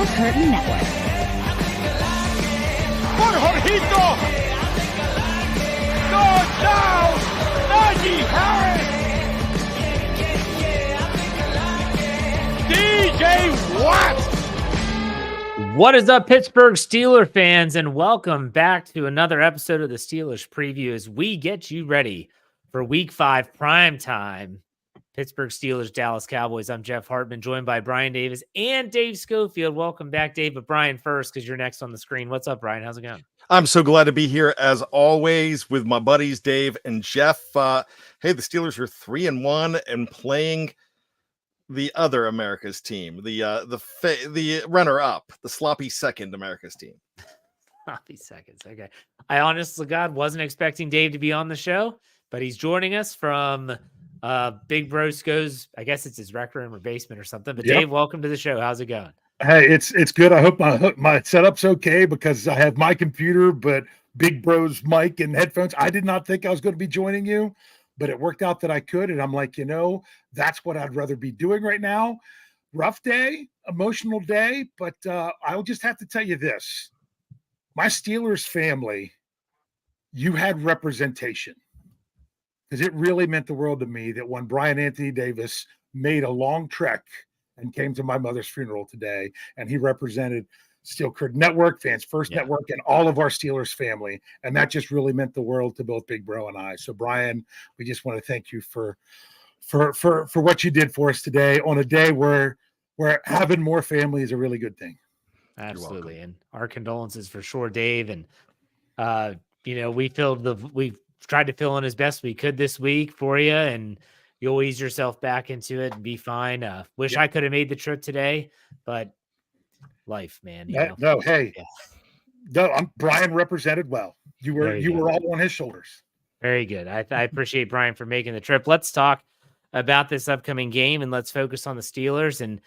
Steel Curtain Network. ¡Por Jorgito! ¡Go down! Najee Harris! DJ Watt! What is up, Pittsburgh Steelers fans, and welcome back to another episode of the Steelers Preview as we get you ready for Week 5 prime time. Pittsburgh Steelers, Dallas Cowboys. I'm Jeff Hartman, joined by Bryan Davis and Dave Schofield. Welcome back, Dave, but Bryan first because you're next on the screen. What's up, Bryan? How's it going? I'm so glad to be here as always with my buddies Dave and Jeff. Hey, the Steelers are 3-1 and playing the other America's team, the runner-up, the sloppy second America's team. Sloppy seconds. Okay. I honestly, God, wasn't expecting Dave to be on the show, but he's joining us from Big Brosco's, I guess it's his rec room or basement or something. But Dave, welcome to the show. How's it going? Hey, it's good. I hope my setup's okay because I have my computer, but Big Bro's mic and headphones. I did not think I was going to be joining you, but it worked out that I could. And I'm like, that's what I'd rather be doing right now. Rough day, emotional day, but I'll just have to tell you this. My Steelers family, you had representation. Because it really meant the world to me that when Brian Anthony Davis made a long trek and came to my mother's funeral today, and he represented Steel Curtain Network, Fans First Network, and all of our Steelers family. And that just really meant the world to both Big Bro and I. So, Brian, we just want to thank you for what you did for us today on a day where having more family is a really good thing. Absolutely. And our condolences for sure, Dave. And, we've tried to fill in as best we could this week for you, and you'll ease yourself back into it and be fine. Wish I could have made the trip today, but life, man. Brian represented well. You were all on his shoulders. Very good. I appreciate Brian for making the trip. Let's talk about this upcoming game and let's focus on the Steelers. And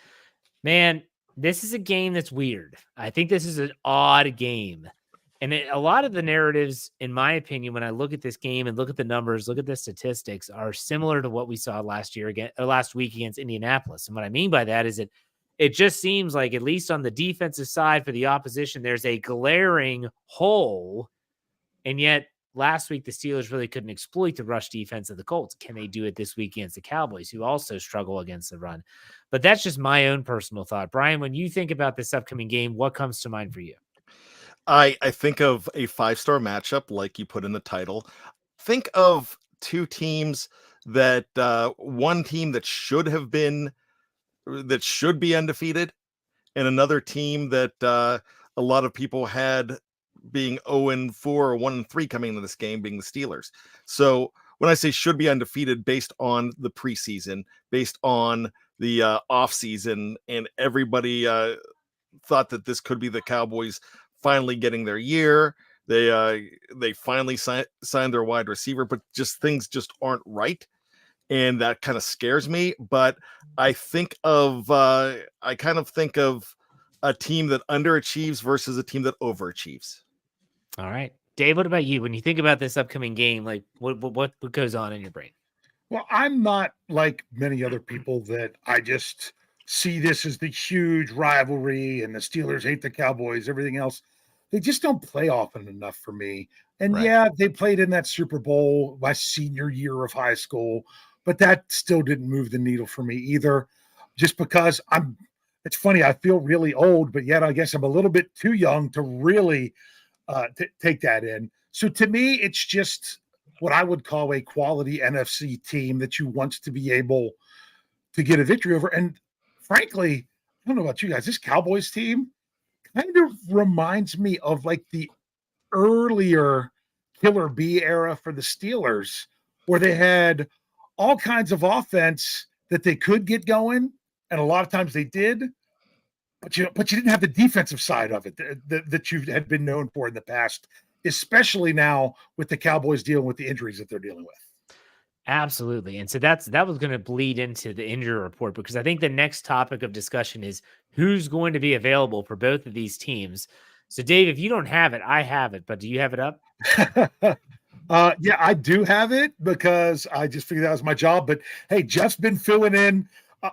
man, this is a game that's weird. I think this is an odd game. And a lot of the narratives, in my opinion, when I look at this game and look at the numbers, look at the statistics, are similar to what we saw last week against Indianapolis. And what I mean by that is it just seems like, at least on the defensive side for the opposition, there's a glaring hole. And yet last week, the Steelers really couldn't exploit the rush defense of the Colts. Can they do it this week against the Cowboys, who also struggle against the run? But that's just my own personal thought. Bryan, when you think about this upcoming game, what comes to mind for you? I think of a 5-star matchup like you put in the title. Think of two teams that one team that should be undefeated, and another team that a lot of people had being 0-4 or 1-3 coming into this game, being the Steelers. So when I say should be undefeated, based on the preseason, based on the offseason, and everybody thought that this could be the Cowboys finally getting their year. They finally signed their wide receiver, but things aren't right. And that kind of scares me. But I kind of think of a team that underachieves versus a team that overachieves. All right. Dave, what about you? When you think about this upcoming game, like what goes on in your brain? Well, I'm not like many other people that I just see this as the huge rivalry and the Steelers hate the Cowboys, everything else. They just don't play often enough for me. And they played in that Super Bowl my senior year of high school, but that still didn't move the needle for me either. Just because it's funny, I feel really old, but yet I guess I'm a little bit too young to really take that in. So to me, it's just what I would call a quality NFC team that you want to be able to get a victory over. And frankly, I don't know about you guys, this Cowboys team kind of reminds me of like the earlier Killer B era for the Steelers, where they had all kinds of offense that they could get going, and a lot of times they did, but you didn't have the defensive side of it that you had been known for in the past, especially now with the Cowboys dealing with the injuries that they're dealing with. Absolutely. And so that was going to bleed into the injury report, because I think the next topic of discussion is who's going to be available for both of these teams. So Dave, if you don't have it, I have it, but do you have it up? Yeah, I do have it because I just figured that was my job. But hey, Jeff's been filling in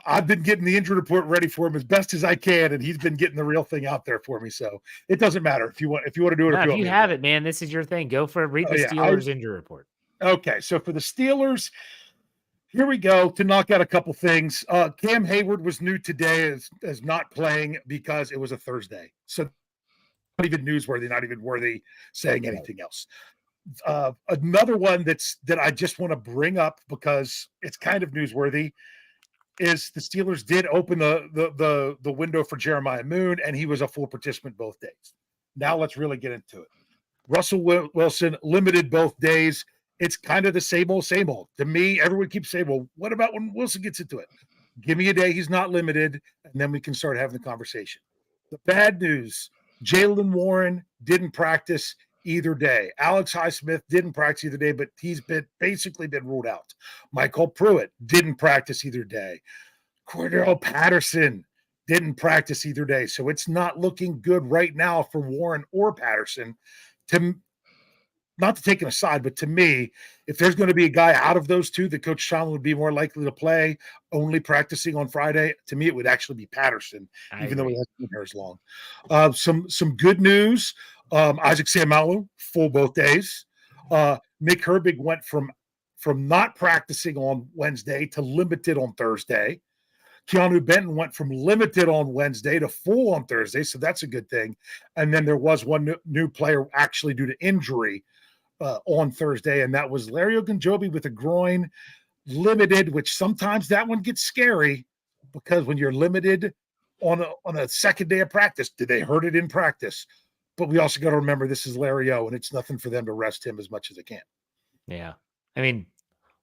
I've been getting the injury report ready for him as best as I can, and he's been getting the real thing out there for me. So it doesn't matter if you want to do it. No, if if you have it, man, this is your thing. Go for it. Read the Steelers injury report. Okay, so for the Steelers, here we go to knock out a couple things. Cam Hayward was new today as not playing because it was a Thursday. So not even newsworthy, not even worthy saying anything else. Another one that I just want to bring up because it's kind of newsworthy is the Steelers did open the window for Jeremiah Moon, and he was a full participant both days. Now let's really get into it. Russell Wilson limited both days. It's kind of the same old. To me, everyone keeps saying, well, what about when Wilson gets into it? Give me a day he's not limited, and then we can start having the conversation. The bad news, Jaylen Warren didn't practice either day. Alex Highsmith didn't practice either day, but he's basically been ruled out. Michael Pruitt didn't practice either day. Cordero Patterson didn't practice either day. So it's not looking good right now for Warren or Patterson. Not to take an aside, but to me, if there's going to be a guy out of those two that Coach Tomlin would be more likely to play only practicing on Friday, to me, it would actually be Patterson, even though he hasn't been here as long. Some good news. Isaac Seumalo, full both days. Nick Herbig went from not practicing on Wednesday to limited on Thursday. Keanu Benton went from limited on Wednesday to full on Thursday, so that's a good thing. And then there was one new player actually due to injury on Thursday, and that was Larry Ogunjobi with a groin, limited, which sometimes that one gets scary because when you're limited on a second day of practice, did they hurt it in practice? But we also got to remember this is Larry O, and it's nothing for them to rest him as much as they can. Yeah. I mean,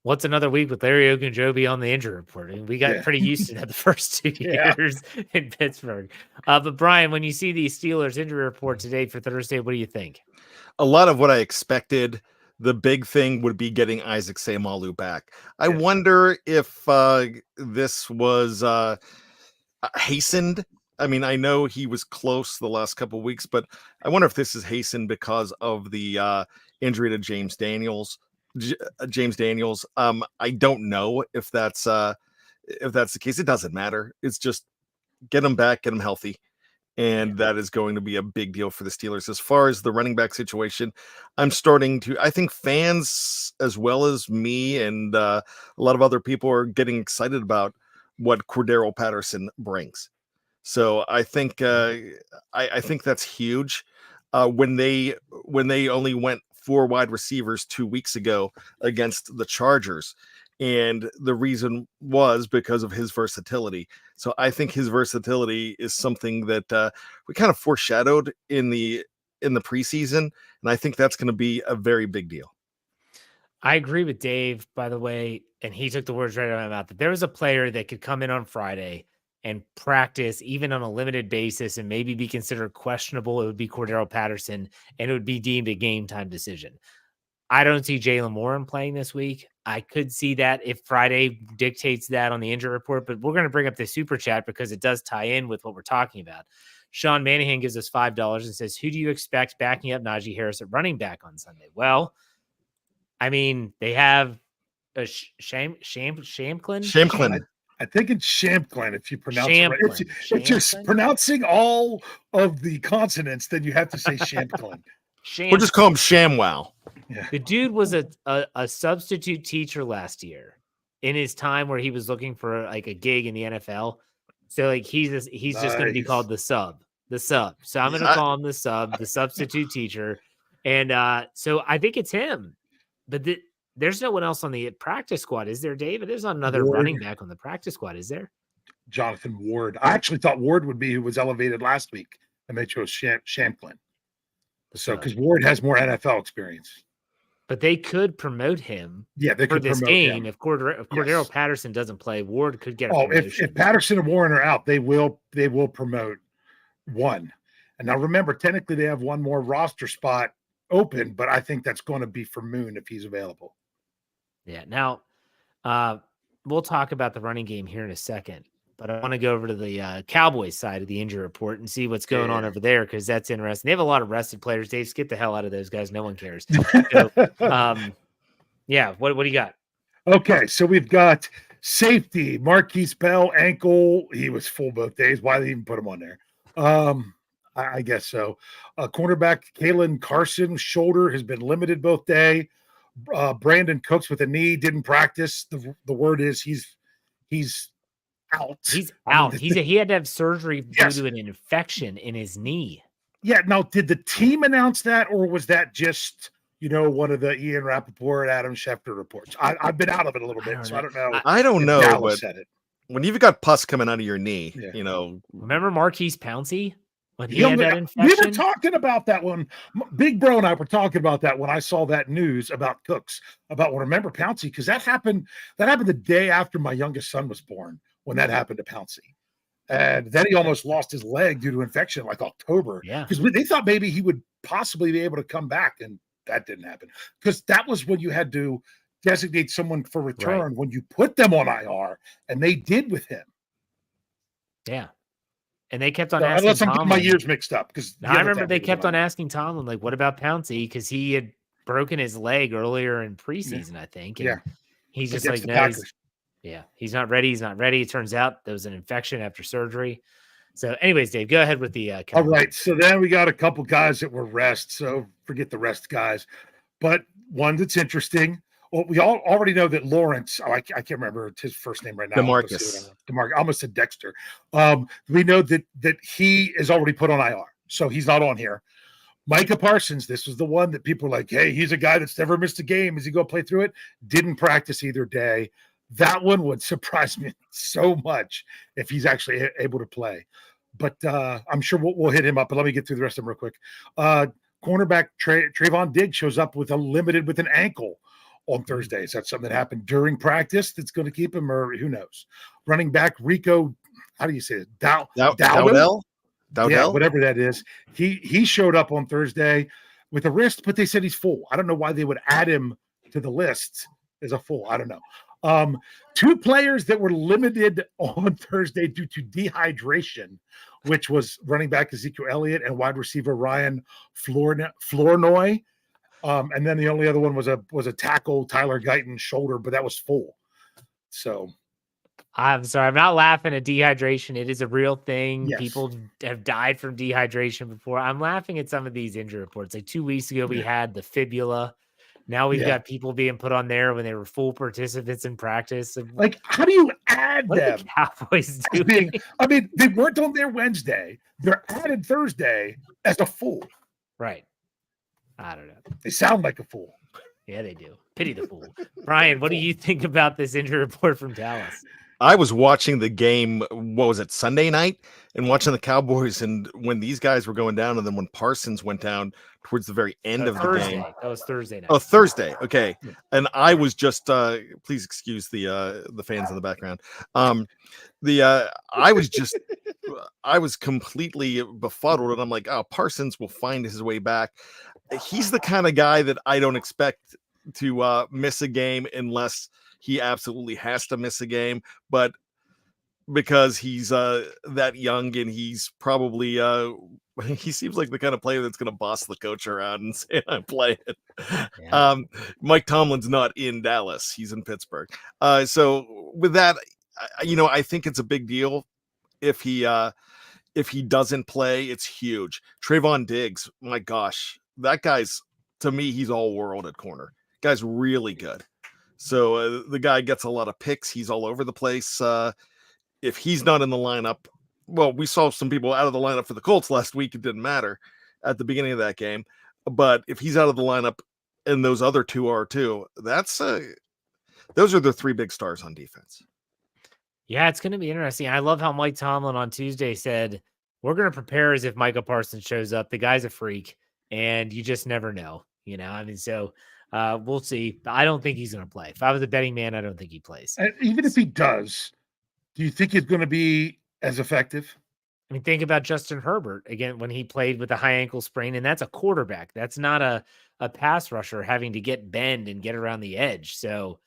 what's another week with Larry Ogunjobi on the injury report? I mean, we got pretty used to that the first 2 years in Pittsburgh. But Brian, when you see the Steelers injury report today for Thursday, what do you think? A lot of what I expected. The big thing would be getting Isaac Seumalo back. I wonder if this was hastened. I mean, I know he was close the last couple of weeks, but I wonder if this is hastened because of the injury to James Daniels. I don't know if that's the case. It doesn't matter. It's just get him back, get him healthy. And that is going to be a big deal for the Steelers. As far as the running back situation, I think fans as well as me and a lot of other people are getting excited about what Cordero Patterson brings. So I think I think that's huge. When they only went 4 wide receivers 2 weeks ago against the Chargers, and the reason was because of his versatility. So I think his versatility is something that we kind of foreshadowed in the preseason, and I think that's going to be a very big deal. I agree with Dave, by the way, and he took the words right out of my mouth, that there was a player that could come in on Friday and practice even on a limited basis and maybe be considered questionable. It would be Cordero Patterson, and it would be deemed a game time decision. I don't see Jaylen Warren playing this week. I could see that if Friday dictates that on the injury report, but we're going to bring up the super chat because it does tie in with what we're talking about. Sean Manahan gives us $5 and says, who do you expect backing up Najee Harris at running back on Sunday? Well, I mean, they have a Shamklin. I think it's Shamklin if you pronounce it right. If you're pronouncing all of the consonants, then you have to say Shamklin. We'll just call him ShamWow. Yeah. The dude was a substitute teacher last year in his time where he was looking for like a gig in the NFL. So like he's just going to be called the sub. So I'm going to call him the substitute teacher. And so I think it's him. But there's no one else on the practice squad, is there, David? There's not another running back on the practice squad, is there? Jonathan Ward. I actually thought Ward would be who was elevated last week, and they chose Shamklin. So because Ward has more NFL experience. But they could promote him for this game. If Cordero Patterson doesn't play, Ward could get a promotion. If Patterson and Warren are out, they will promote one. And now remember, technically they have one more roster spot open, but I think that's going to be for Moon if he's available. Yeah. Now, we'll talk about the running game here in a second, but I want to go over to the Cowboys side of the injury report and see what's going on over there, because that's interesting. They have a lot of rested players. Dave, get the hell out of those guys. No one cares. So, yeah. What do you got? Okay, so we've got Safety, Marquise Bell, ankle. He was full both days. Why did they even put him on there? I guess so. Cornerback Kalen Carson, shoulder, has been limited both day. Brandon Cooks with a knee, didn't practice. The word is he's out. He's I mean, out. He had to have surgery due Yes. to an infection in his knee. Yeah. Now, did the team announce that, or was that just one of the Ian Rappaport, Adam Schefter reports? I've been out of it a little bit, so I don't know. I don't if know, Dallas but said it. when you've got pus coming out of your knee, Yeah. Remember Marquise Pouncey when he You know, had that we infection? were talking about that one. Big Bro and I were talking about that when I saw that news about Cooks, remember Pouncey, because that happened the day after my youngest son was born, when that happened to Pouncey. And then he almost lost his leg due to infection, like October. Yeah. Because they thought maybe he would possibly be able to come back, and that didn't happen. Because that was when you had to designate someone for return, when you put them on IR, and they did with him. Yeah. And they kept on So, asking unless I'm getting my Tomlin. years mixed up. Because I remember they kept on asking Tomlin, like, what about Pouncey? Because he had broken his leg earlier in preseason, I think. And he's just like, no, he's not ready. He's not ready. It turns out there was an infection after surgery. So anyways, Dave, go ahead with the All right. So then we got a couple guys that were rest. So forget the rest guys. But one that's interesting. Well, we all already know that Lawrence, I can't remember his first name right now. DeMarcus. I almost said Dexter. We know that he is already put on IR. So he's not on here. Micah Parsons, this was the one that people were like, hey, he's a guy that's never missed a game. Is he going to play through it? Didn't practice either day. That one would surprise me so much if he's actually able to play. But I'm sure we'll hit him up. But let me get through the rest of them real quick. Cornerback Trayvon Diggs shows up with an ankle on Thursday. Is that something that happened during practice that's going to keep him, or who knows? Running back Rico, how do you say it? Dowdell? Yeah, whatever that is. He showed up on Thursday with a wrist, but they said he's full. I don't know why they would add him to the list as a full. I don't know. Two players that were limited on Thursday due to dehydration, which was running back Ezekiel Elliott and wide receiver Ryan Flournoy. And then the only other one was a tackle, Tyler Guyton, shoulder, but that was full. So I'm sorry, I'm not laughing at dehydration. It is a real thing. Yes. People have died from dehydration before. I'm laughing at some of these injury reports. Like 2 weeks ago, we had the fibula. Now we've got people being put on there when they were full participants in practice. Like, how do you add what them? The Cowboys doing? I mean, they weren't on there Wednesday. They're added Thursday as a fool. Right. I don't know. They sound like a fool. Yeah, they do. Pity the fool. Brian, what do you think about this injury report from Dallas? I was watching the game, what was it, Sunday night, and watching the Cowboys, and when these guys were going down, and then when Parsons went down towards the very end of the game. That was Thursday night. Oh, Thursday. Okay. And I was just please excuse the fans in the background. I was completely befuddled, and I'm like, oh, Parsons will find his way back. He's the kind of guy that I don't expect to miss a game unless he absolutely has to miss a game, but because he's that young, and he's probably he seems like the kind of player that's going to boss the coach around and say, I'm playing. Yeah. Mike Tomlin's not in Dallas. He's in Pittsburgh. So with that, I think it's a big deal if he doesn't play. It's huge. Trayvon Diggs, my gosh, that guy's, to me, he's all world at corner. Guy's really good. So the guy gets a lot of picks. He's all over the place. If he's not in the lineup, well, we saw some people out of the lineup for the Colts last week. It didn't matter at the beginning of that game. But if he's out of the lineup and those other two are too, those are the three big stars on defense. Yeah, it's going to be interesting. I love how Mike Tomlin on Tuesday said, we're going to prepare as if Micah Parsons shows up. The guy's a freak, and you just never know. I mean, so we'll see. I don't think he's going to play. If I was a betting man, I don't think he plays. And even if he does, do you think he's going to be as effective? I mean, think about Justin Herbert again when he played with a high ankle sprain, and that's a quarterback. That's not a pass rusher having to get bend and get around the edge. So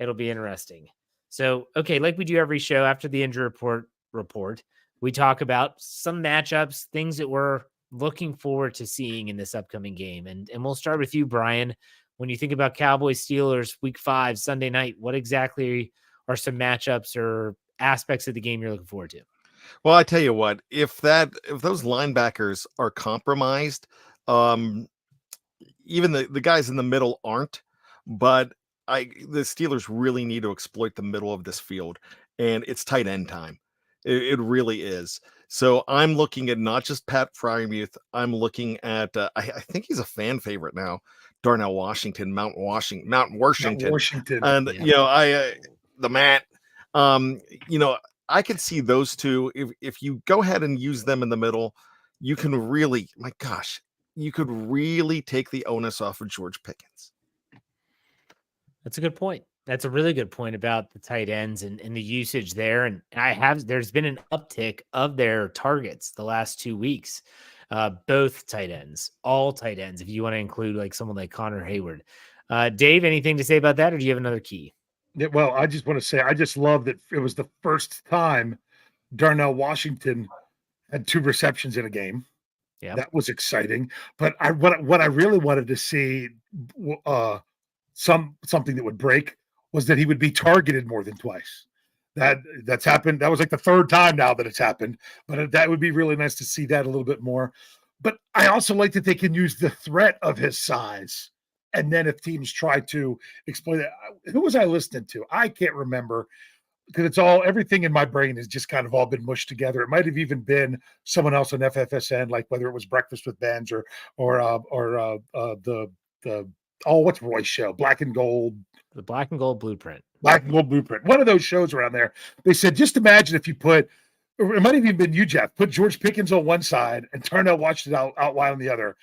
it'll be interesting. So, okay, like we do every show after the injury report, we talk about some matchups, things that we're looking forward to seeing in this upcoming game. And we'll start with you, Brian. When you think about Cowboys Steelers week 5 Sunday night, what exactly are some matchups or aspects of the game you're looking forward to? Well, I tell you what, if those linebackers are compromised, even the guys in the middle aren't, but the Steelers really need to exploit the middle of this field, and it's tight end time. It really is. So I'm looking at not just Pat Fryermuth. I'm looking at I think he's a fan favorite now, Darnell Washington, Mount Washington, and the Matt. I could see those two. If you go ahead and use them in the middle, you can really, my gosh, you could really take the onus off of George Pickens. That's a good point. That's a really good point about the tight ends and the usage there. And there's been an uptick of their targets the last 2 weeks. Both tight ends, all tight ends, if you want to include like someone like Connor Hayward. Dave, anything to say about that, or do you have another key? Yeah, well, I just want to say, I just love that it was the first time Darnell Washington had 2 receptions in a game. Yeah, that was exciting. But what I really wanted to see, something that would break, was that he would be targeted more than twice. That's happened. That was like the 3rd time now that it's happened. But that would be really nice to see that a little bit more. But I also like that they can use the threat of his size. And then if teams try to exploit it, who was I listening to? I can't remember, because everything in my brain has just kind of all been mushed together. It might have even been someone else on FFSN, like whether it was Breakfast with Benz or what's Roy's show? Black and Gold. The Black and Gold Blueprint. Black and Gold Blueprint. One of those shows around there. They said, just imagine if you put, or it might have even been you, Jeff, put George Pickens on one side and Darnell Washington out wide on the other.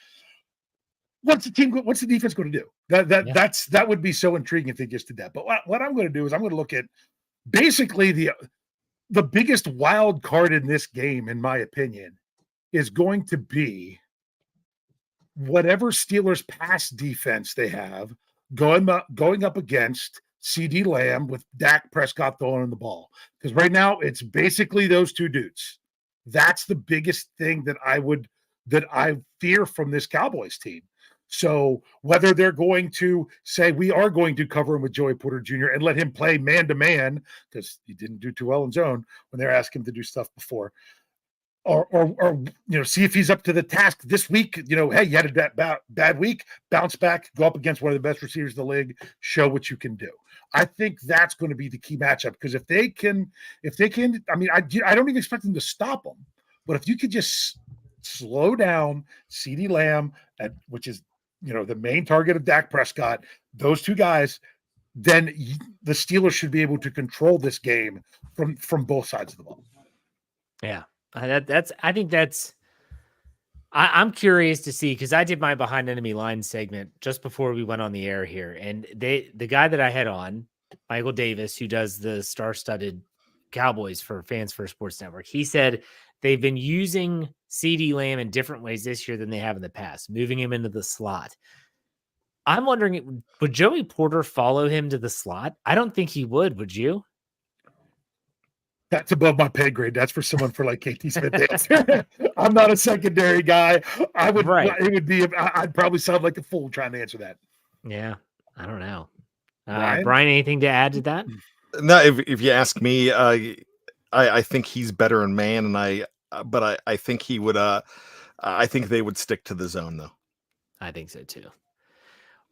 What's the defense going to do? That would be so intriguing if they just did that. But what I'm going to do is I'm going to look at basically the biggest wild card in this game, in my opinion, is going to be whatever Steelers pass defense they have going up against CD Lamb with Dak Prescott throwing the ball. Because right now it's basically those 2 dudes. That's the biggest thing that I fear from this Cowboys team. So whether they're going to say we are going to cover him with Joey Porter Jr. and let him play man-to-man, because he didn't do too well in zone when they were asking him to do stuff before, or see if he's up to the task this week. Hey, you had a bad week, bounce back, go up against one of the best receivers in the league, show what you can do. I think that's going to be the key matchup, because if they can, I mean, I don't even expect them to stop them, but if you could just slow down CD Lamb, which is the main target of Dak Prescott, those 2 guys, then the Steelers should be able to control this game from both sides of the ball. Yeah, I'm curious to see, because I did my behind enemy line segment just before we went on the air here, and the guy that I had on, Michael Davis, who does the star-studded Cowboys for Fans First Sports Network, he said they've been using CD Lamb in different ways this year than they have in the past, moving him into the slot. I'm wondering, would Joey Porter follow him to the slot? I don't think he would you? That's above my pay grade. That's for someone for like KT Smith. I'm not a secondary guy. Right. I'd probably sound like a fool trying to answer that. Yeah, I don't know. Bryan, anything to add to that? No, if you ask me, I think he's better in man, and but I think he would. I think they would stick to the zone, though. I think so too.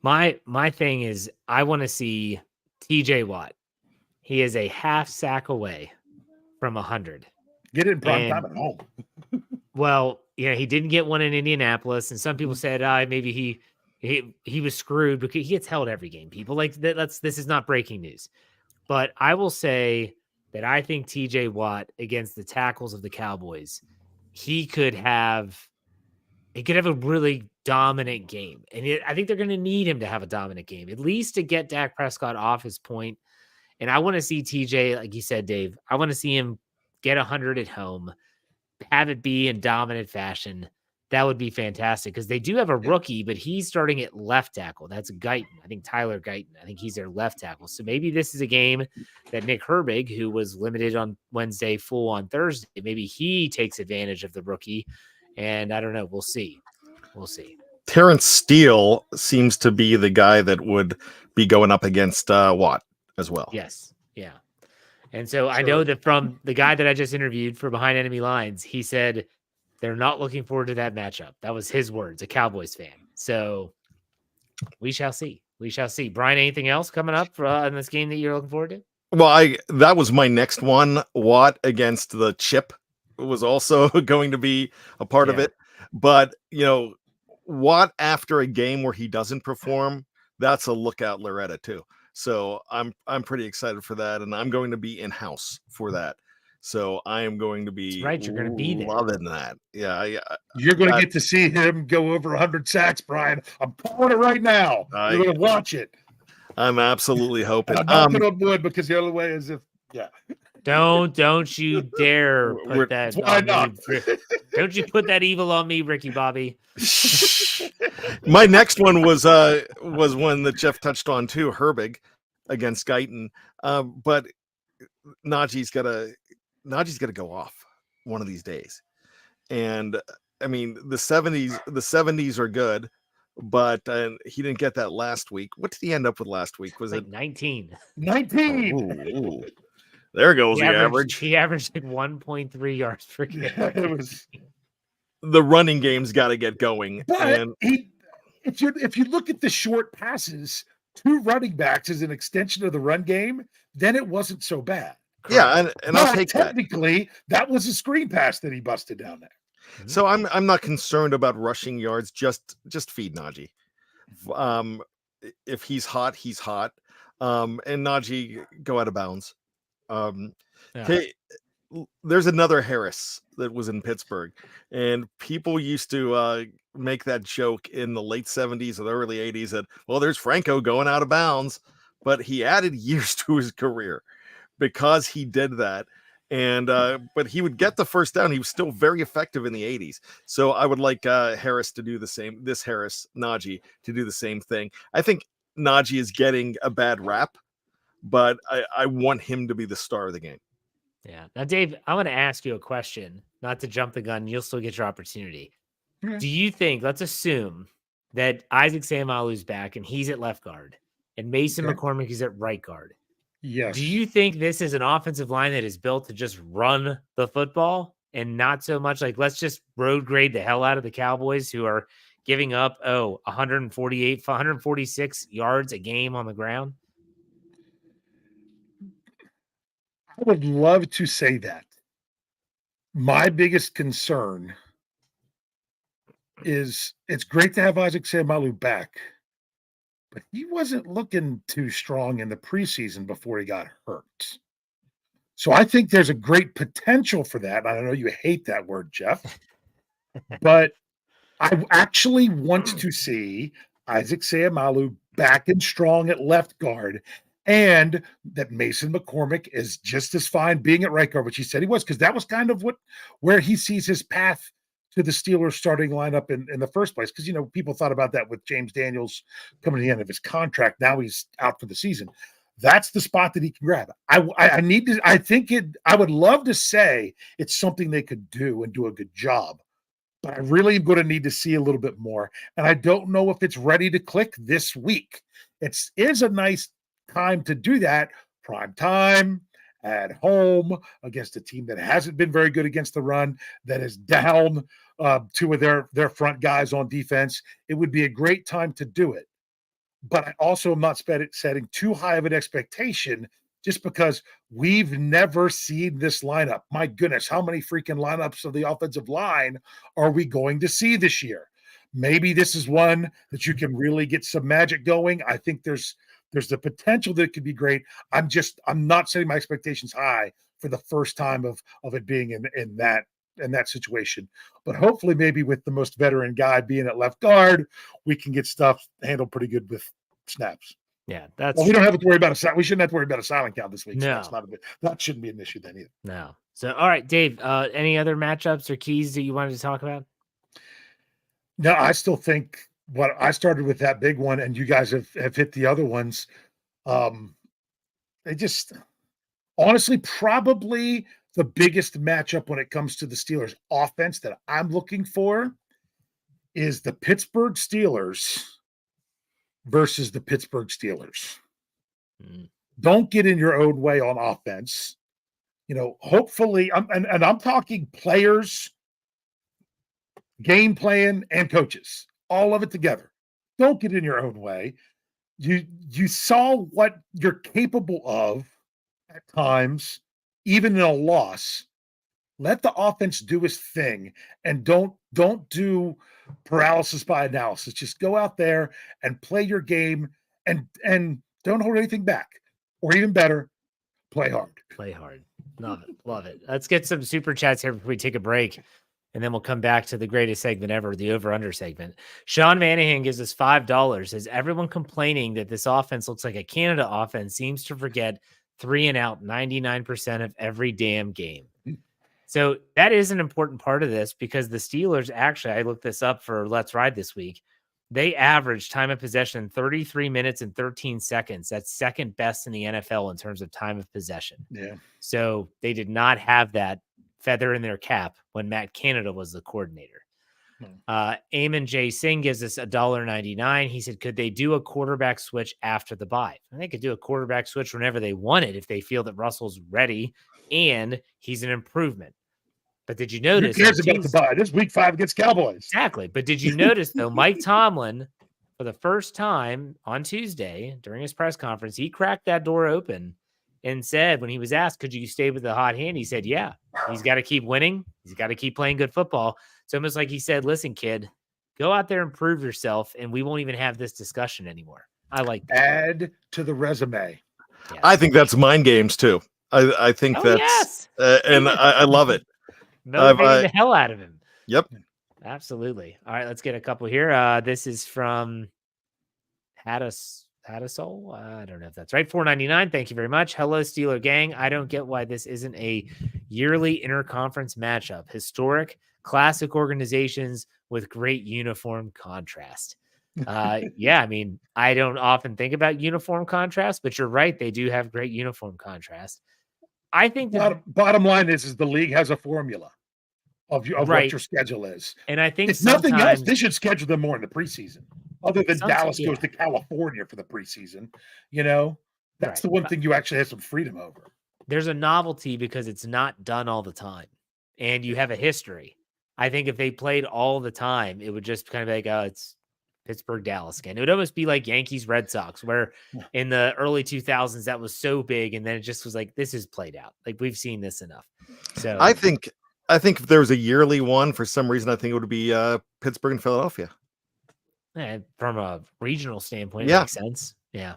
My thing is, I want to see TJ Watt. He is a half sack away from 100. Get it in prime time at home. Well, he didn't get one in Indianapolis, and some people said maybe he was screwed because he gets held every game. People like that. This is not breaking news, but I will say that I think TJ Watt against the tackles of the Cowboys, he could have a really dominant game. And I think they're going to need him to have a dominant game, at least to get Dak Prescott off his point. And I want to see TJ, like you said, Dave, I want to see him get 100 at home, have it be in dominant fashion. That would be fantastic, because they do have a rookie, but he's starting at left tackle. That's Guyton. I think Tyler Guyton. I think he's their left tackle. So maybe this is a game that Nick Herbig, who was limited on Wednesday, full on Thursday, maybe he takes advantage of the rookie. And I don't know. We'll see. Terrence Steele seems to be the guy that would be going up against Watt as well. Yes. Yeah. And so I know that from the guy that I just interviewed for Behind Enemy Lines, he said they're not looking forward to that matchup. That was his words, a Cowboys fan. So we shall see. We shall see. Brian, anything else coming up in this game that you're looking forward to? Well, that was my next one. Watt against the Chip was also going to be a part of Yeah. it. But, Watt after a game where he doesn't perform, that's a lookout Loretta too. So I'm pretty excited for that, and I'm going to be in house for that. So I am going to be That's right. You're going to be there. loving that. Yeah, You're going to get to see him go over 100 sacks, Brian. I'm calling it right now. You're going to watch it. I'm absolutely hoping. I'm knocking on wood because the other way is Don't you dare put that why on not? me. Don't you put that evil on me, Ricky Bobby. My next one was one that Jeff touched on too, Herbig against Guyton. But Najee's gotta go off one of these days. And I mean the 70s are good, but he didn't get that last week. What did he end up with last week? Was like it 19? 19. Ooh. There goes the average. He averaged like 1.3 yards per game. Yeah, it was. The running game's got to get going. But if you look at the short passes, 2 running backs as an extension of the run game, then it wasn't so bad. Yeah, and I'll take that. Technically, that was a screen pass that he busted down there. So I'm not concerned about rushing yards. Just feed Najee. If he's hot, he's hot. And Najee, go out of bounds. Okay, there's another Harris that was in Pittsburgh, and people used to make that joke in the late 70s or the early 80s that, well, there's Franco going out of bounds, but he added years to his career because he did that. And but he would get the first down. He was still very effective in the 80s. So I would like Harris to do the same. This Harris, Najee, to do the same thing. I think Najee is getting a bad rap, but I want him to be the star of the game. Yeah. Now, Dave, I want to ask you a question, not to jump the gun. You'll still get your opportunity. Do you think, let's assume that Isaac Seumalo's back and he's at left guard and Mason McCormick is at right guard. Yes. Do you think this is an offensive line that is built to just run the football and not so much like, let's just road grade the hell out of the Cowboys who are giving up, 146 yards a game on the ground? I would love to say that. My biggest concern is it's great to have Isaac Seumalo back, but he wasn't looking too strong in the preseason before he got hurt. So I think there's a great potential for that. I know you hate that word, Jeff, but I actually want to see Isaac Seumalo back and strong at left guard, and that Mason McCormick is just as fine being at right guard, which he said he was, because that was kind of where he sees his path to the Steelers starting lineup in the first place. Because, people thought about that with James Daniels coming to the end of his contract. Now he's out for the season. That's the spot that he can grab. I would love to say it's something they could do and do a good job, but I really am going to need to see a little bit more. And I don't know if it's ready to click this week. It is a nice time to do that. Prime time at home against a team that hasn't been very good against the run, that is down 2 of their front guys on defense. It would be a great time to do it. But I also am not setting too high of an expectation just because we've never seen this lineup. My goodness, how many freaking lineups of the offensive line are we going to see this year? Maybe this is one that you can really get some magic going. I think there's the potential that it could be great. I'm not setting my expectations high for the first time of it being in that situation. But hopefully maybe with the most veteran guy being at left guard, we can get stuff handled pretty good with snaps. Yeah, we don't have to worry about we shouldn't have to worry about a silent count this week. No. So that shouldn't be an issue then either. No. So, all right, Dave, any other matchups or keys that you wanted to talk about? No, I still think what I started with that big one, and you guys have hit the other ones. They just honestly probably the biggest matchup when it comes to the Steelers offense that I'm looking for is the Pittsburgh Steelers versus the Pittsburgh Steelers. Don't get in your own way on offense. hopefully, and I'm talking players, game plan, and coaches, all of it together. Don't get in your own way. You saw what you're capable of at times, even in a loss. Let the offense do its thing, and don't do paralysis by analysis. Just go out there and play your game, and don't hold anything back. Or even better, play hard. Play hard. Love it. Love it. Let's get some super chats here before we take a break. And then we'll come back to the greatest segment ever, the over-under segment. Sean Manahan gives us $5. Is everyone complaining that this offense looks like a Canada offense seems to forget 3 and out 99% of every damn game? So that is an important part of this because the Steelers, actually, I looked this up for Let's Ride this week. They averaged time of possession 33 minutes and 13 seconds. That's second best in the NFL in terms of time of possession. Yeah. So they did not have that feather in their cap when Matt Canada was the coordinator. Eamon J. Singh gives us $1.99. He said, could they do a quarterback switch after the bye? And they could do a quarterback switch whenever they wanted if they feel that Russell's ready and he's an improvement. But did you notice? Who cares about the bye? This is week 5 against Cowboys. Exactly. But did you notice, though, Mike Tomlin, for the first time on Tuesday during his press conference, he cracked that door open and said, when he was asked, could you stay with the hot hand? He said, yeah, he's got to keep winning. He's got to keep playing good football. It's almost like he said, listen, kid, go out there and prove yourself, and we won't even have this discussion anymore. I like that. Add to the resume. Yes. I think that's mind games too. I think that's, and I love it. Motivating the hell out of him. Yep. Absolutely. All right, let's get a couple here. This is from Hadasol. I don't know if that's right. $4.99. Thank you very much. Hello, Steeler gang. I don't get why this isn't a yearly interconference matchup. Historic, classic organizations with great uniform contrast. Yeah, I mean, I don't often think about uniform contrast, but you're right. They do have great uniform contrast. I think bottom line is the league has a formula of what your schedule is. And I think if nothing else, they should schedule them more in the preseason. Other than Dallas goes to California for the preseason, that's the one thing you actually have some freedom over. There's a novelty because it's not done all the time, and you have a history. I think if they played all the time, it would just kind of be like, oh, it's Pittsburgh, Dallas again. It would almost be like Yankees, Red Sox, where in the early 2000s that was so big, and then it just was like, this is played out. Like we've seen this enough. So I think if there was a yearly one, for some reason, I think it would be Pittsburgh and Philadelphia. From a regional standpoint, it makes sense. Yeah.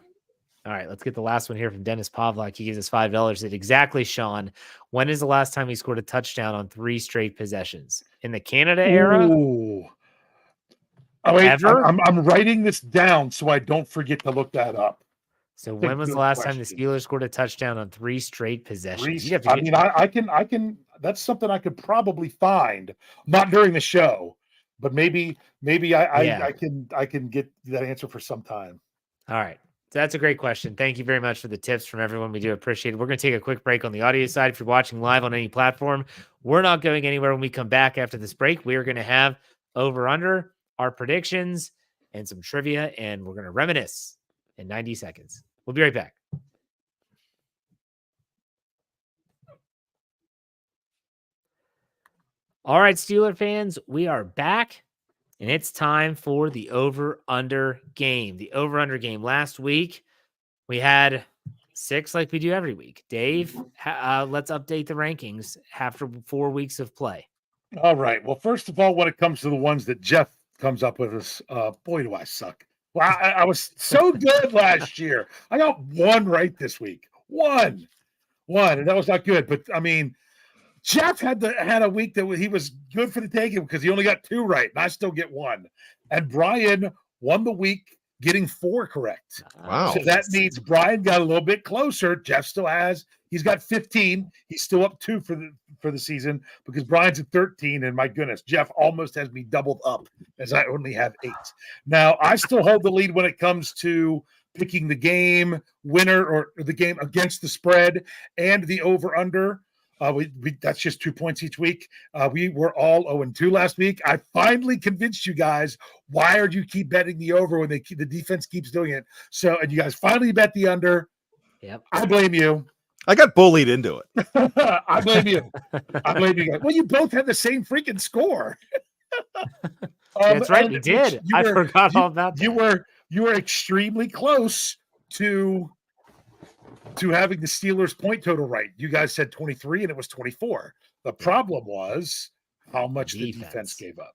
All right, let's get the last one here from Dennis Pavlak. He gives us $5. Exactly, Sean. When is the last time he scored a touchdown on 3 straight possessions? In the Canada era? Ooh. Oh, wait, Ever? I'm writing this down so I don't forget to look that up. So when was the last time the Steelers scored a touchdown on 3 straight possessions? I can. That's something I could probably find, not during the show, but maybe I can get that answer for some time. All right. So that's a great question. Thank you very much for the tips from everyone. We do appreciate it. We're going to take a quick break on the audio side. If you're watching live on any platform, we're not going anywhere. When we come back after this break, we are going to have over under our predictions and some trivia, and we're going to reminisce in 90 seconds. We'll be right back. All right, Steeler fans, we are back, and it's time for the over-under game. The over-under game. Last week, we had 6 like we do every week. Dave, let's update the rankings after 4 weeks of play. All right. Well, first of all, when it comes to the ones that Jeff comes up with us, boy, do I suck. Well, I was so good last year. I got 1 right this week. One, and that was not good. But I mean, Jeff had a week that he was good for the taking because he only got 2 right, and I still get 1. And Bryan won the week getting 4 correct. Wow! So that means Bryan got a little bit closer. Jeff still has. He's got 15. He's still up 2 for the season because Bryan's at 13. And my goodness, Jeff almost has me doubled up as I only have 8. Now I still hold the lead when it comes to picking the game winner or the game against the spread and the over under. That's just 2 points each week. We were all 0-2 last week. I finally convinced you guys. Why are you keep betting the over when the defense keeps doing it? So, and you guys finally bet the under. Yep. I blame you. I got bullied into it. I blame you. I blame you guys. Well, you both had the same freaking score. That's right. and We which did. you I were- forgot you- all about that. You were extremely close to having the Steelers point total right. You guys said 23 and it was 24. The problem was how much the defense gave up.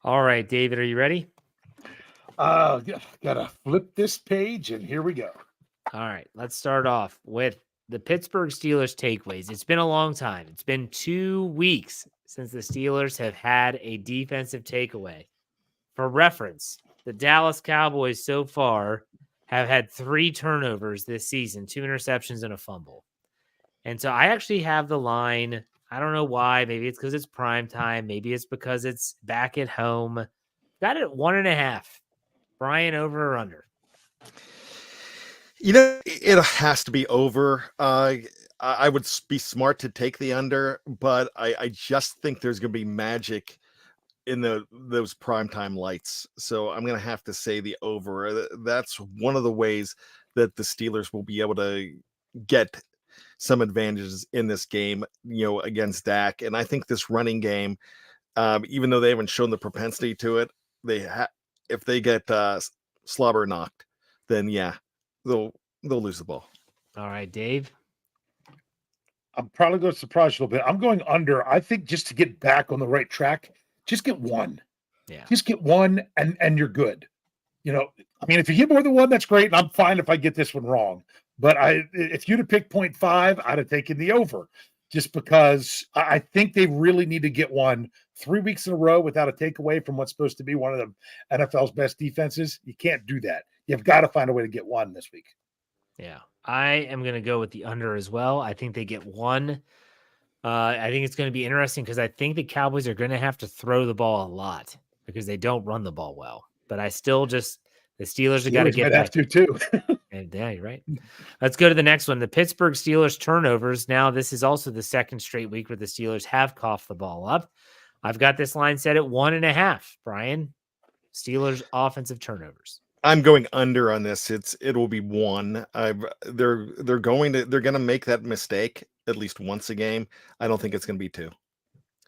All right, David, are you ready? Gotta flip this page, and here we go. All right, let's start off with the Pittsburgh Steelers takeaways. It's been a long time. It's been 2 weeks since the Steelers have had a defensive takeaway. For reference, the Dallas Cowboys so far have had 3 turnovers this season, 2 interceptions and a fumble. And so I actually have the line. I don't know why. Maybe it's because it's prime time. Maybe it's because it's back at home. Got it at 1.5. Bryan, over or under? It has to be over. I would be smart to take the under, but I just think there's going to be magic in those primetime lights. So I'm going to have to say the over. That's one of the ways that the Steelers will be able to get some advantages in this game, against Dak. And I think this running game, even though they haven't shown the propensity to it, if they get slobber knocked, then yeah, they'll lose the ball. All right, Dave. I'm probably going to surprise you a little bit. I'm going under. I think just to get back on the right track, just get one. Yeah. Just get one and you're good. If you get more than one, that's great. And I'm fine if I get this one wrong. But if you'd have picked 0.5, I'd have taken the over, just because I think they really need to get one 3 weeks in a row without a takeaway from what's supposed to be one of the NFL's best defenses. You can't do that. You've got to find a way to get one this week. Yeah, I am going to go with the under as well. I think they get one. I think it's going to be interesting because I think the Cowboys are going to have to throw the ball a lot because they don't run the ball well. But I still the Steelers have got to get back. Have to too. Yeah, you're right. Let's go to the next one. The Pittsburgh Steelers turnovers. Now, this is also the second straight week where the Steelers have coughed the ball up. I've got this line set at 1.5. Bryan, Steelers offensive turnovers. I'm going under on this. It will be 1. They're going to make that mistake at least once a game. I don't think it's going to be 2.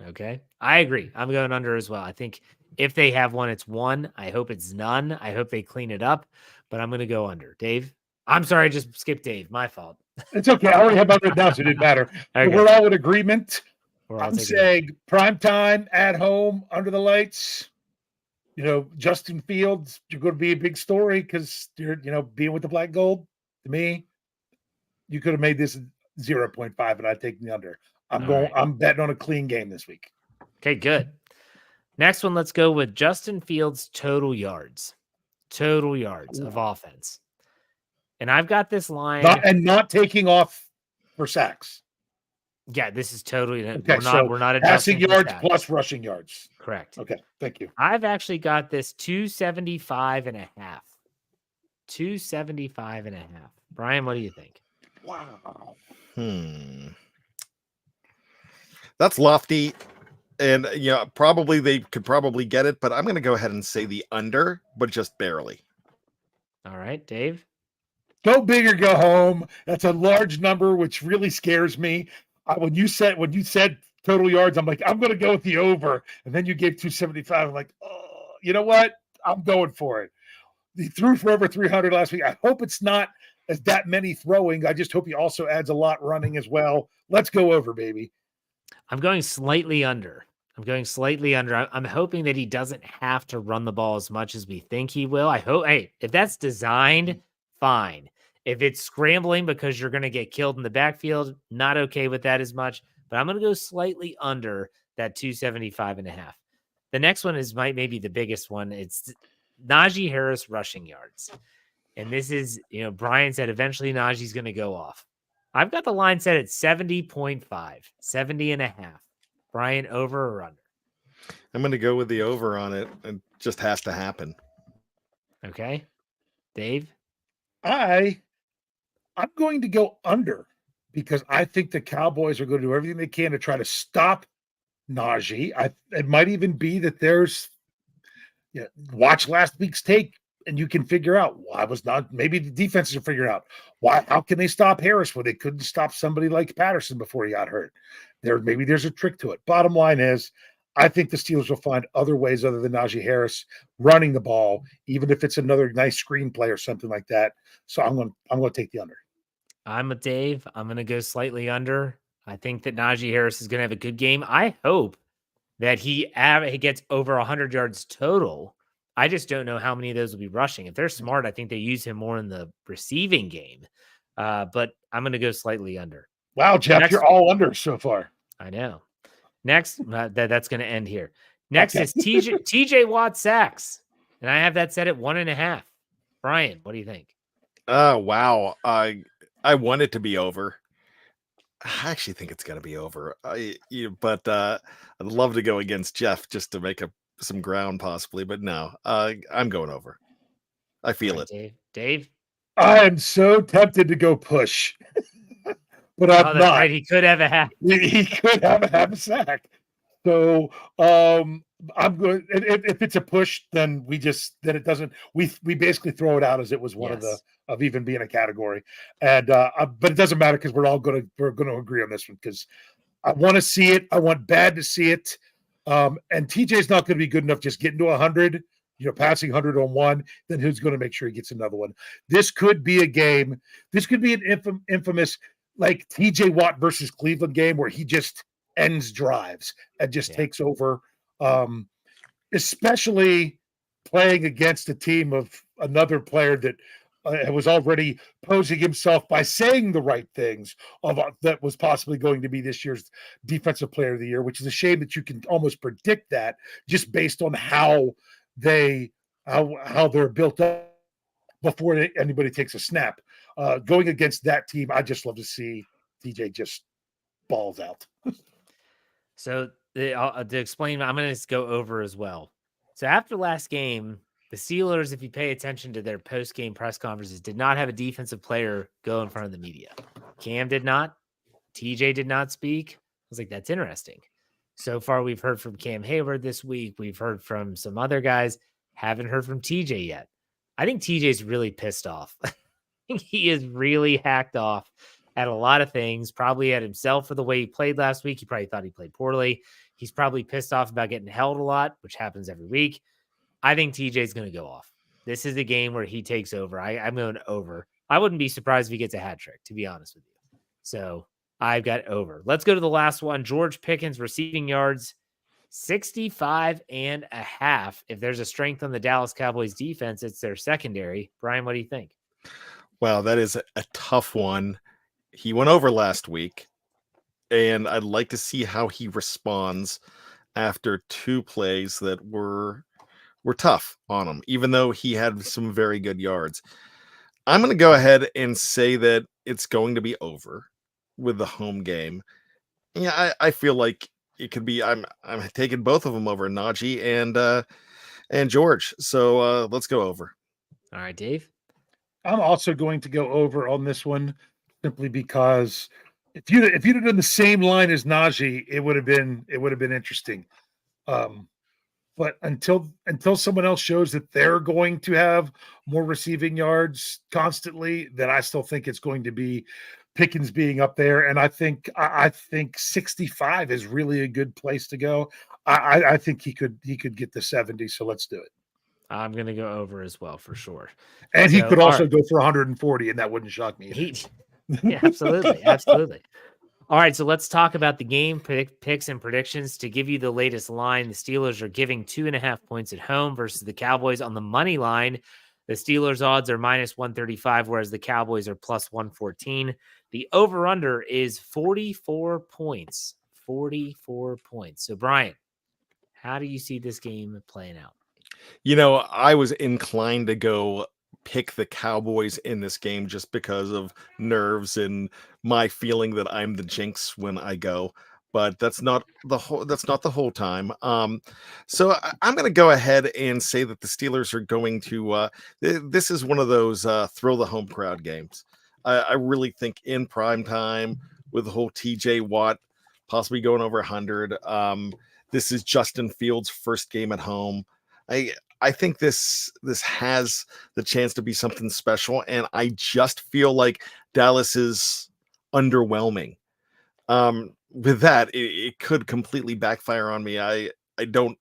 Okay, I agree. I'm going under as well. I think if they have one, it's 1. I hope it's none. I hope they clean it up, but I'm going to go under. Dave, I'm sorry, I just skipped Dave. My fault. It's okay. I already have my written down, so it didn't matter. Okay. We're all in agreement. We're all I'm taking saying prime time at home under the lights. Justin Fields, you're going to be a big story because you're, being with the black gold. To me, you could have made this 0.5, and I'd take the under. I'm betting on a clean game this week. Okay, good. Next one, let's go with Justin Fields' total yards of offense. And I've got this line. Not taking off for sacks. Yeah, this is totally. Okay, we're not passing adjusting yards sacks. plus rushing yards. Correct. Okay, thank you. I've actually got this 275.5. 275.5. Bryan, what do you think? Wow. That's lofty. And probably they could probably get it, but I'm going to go ahead and say the under, but just barely. All right, Dave. Go big or go home. That's a large number, which really scares me. When you said total yards, I'm like, I'm going to go with the over, and then you gave 275. I'm like, oh, you know what? I'm going for it. He threw for over 300 last week. I hope it's not as that many throwing. I just hope he also adds a lot running as well. Let's go over, baby. I'm going slightly under. I'm hoping that he doesn't have to run the ball as much as we think he will. I hope, if that's designed, fine. If it's scrambling because you're going to get killed in the backfield, not okay with that as much, but I'm going to go slightly under that 275.5. The next one is maybe the biggest one. It's Najee Harris rushing yards. And this is, Bryan said eventually Najee's going to go off. I've got the line set at 70.5, 70.5. Bryan, over or under? I'm going to go with the over on it. It just has to happen. Okay. Dave? I'm going to go under because I think the Cowboys are going to do everything they can to try to stop Najee. It might even be that watch last week's tape and you can figure out why was not. Maybe the defenses are figuring out how can they stop Harris when they couldn't stop somebody like Patterson before he got hurt. Maybe there's a trick to it. Bottom line is, I think the Steelers will find other ways other than Najee Harris running the ball, even if it's another nice screenplay or something like that. So I'm going to take the under. I'm with Dave. I'm going to go slightly under. I think that Najee Harris is going to have a good game. I hope that he gets over 100 yards total. I just don't know how many of those will be rushing. If they're smart, I think they use him more in the receiving game. But I'm going to go slightly under. Wow, Jeff, you're all under so far. I know. Next, that's going to end here. Next is TJ Watt sacks. And I have that set at 1.5. Bryan, what do you think? Wow. I want it to be over. I actually think it's going to be over. But I'd love to go against Jeff just to make up some ground possibly. But no, I'm going over. I feel it. Dave? I am so tempted to go push. But I'm not. Right. He could have a half. He could have a half a sack. So I'm going. If it's a push, then it doesn't. We basically throw it out as it was one of even being a category, and but it doesn't matter because we're going to agree on this one because I want to see it. I want bad to see it. And TJ's not going to be good enough just getting to 100. Passing 100 on one, then who's going to make sure he gets another one? This could be a game. This could be an infamous. Like TJ Watt versus Cleveland game where he just ends drives and just takes over, especially playing against a team of another player that was already posing himself by saying the right things that was possibly going to be this year's defensive player of the year, which is a shame that you can almost predict that just based on how they're built up before anybody takes a snap. Going against that team, I just love to see TJ just balls out. So to explain, I'm going to go over as well. So after last game, the Steelers, if you pay attention to their post-game press conferences, did not have a defensive player go in front of the media. Cam did not. TJ did not speak. I was like, that's interesting. So far, we've heard from Cam Hayward this week. We've heard from some other guys. Haven't heard from TJ yet. I think TJ's really pissed off. He is really hacked off at a lot of things, probably at himself for the way he played last week. He probably thought he played poorly. He's probably pissed off about getting held a lot, which happens every week. I think TJ's going to go off. This is a game where he takes over. I'm going over. I wouldn't be surprised if he gets a hat trick, to be honest with you. So I've got over. Let's go to the last one. George Pickens receiving yards, 65.5. If there's a strength on the Dallas Cowboys defense, it's their secondary. Bryan, what do you think? Wow, that is a tough one. He went over last week, and I'd like to see how he responds after two plays that were tough on him, even though he had some very good yards. I'm going to go ahead and say that it's going to be over with the home game. Yeah, I feel like it could be. I'm taking both of them over Najee and George. So let's go over. All right, Dave. I'm also going to go over on this one simply because if you'd have done the same line as Najee, it would have been interesting. But until someone else shows that they're going to have more receiving yards constantly, then I still think it's going to be Pickens being up there. And I think 65 is really a good place to go. I think he could get the 70. So let's do it. I'm going to go over as well for sure. And he could also go for 140, and that wouldn't shock me. Yeah, absolutely. Absolutely. All right, so let's talk about the game picks and predictions. To give you the latest line, the Steelers are giving 2.5 points at home versus the Cowboys on the money line. The Steelers odds are minus 135, whereas the Cowboys are plus 114. The over-under is 44 points. 44 points. So, Bryan, how do you see this game playing out? I was inclined to go pick the Cowboys in this game just because of nerves and my feeling that I'm the jinx when I go, but that's not the whole time. So I'm going to go ahead and say that the Steelers are going to, this is one of those throw the home crowd games. I really think in prime time with the whole TJ Watt possibly going over 100. This is Justin Fields' first game at home. I think this has the chance to be something special, and I just feel like Dallas is underwhelming. With that, it could completely backfire on me. I don't.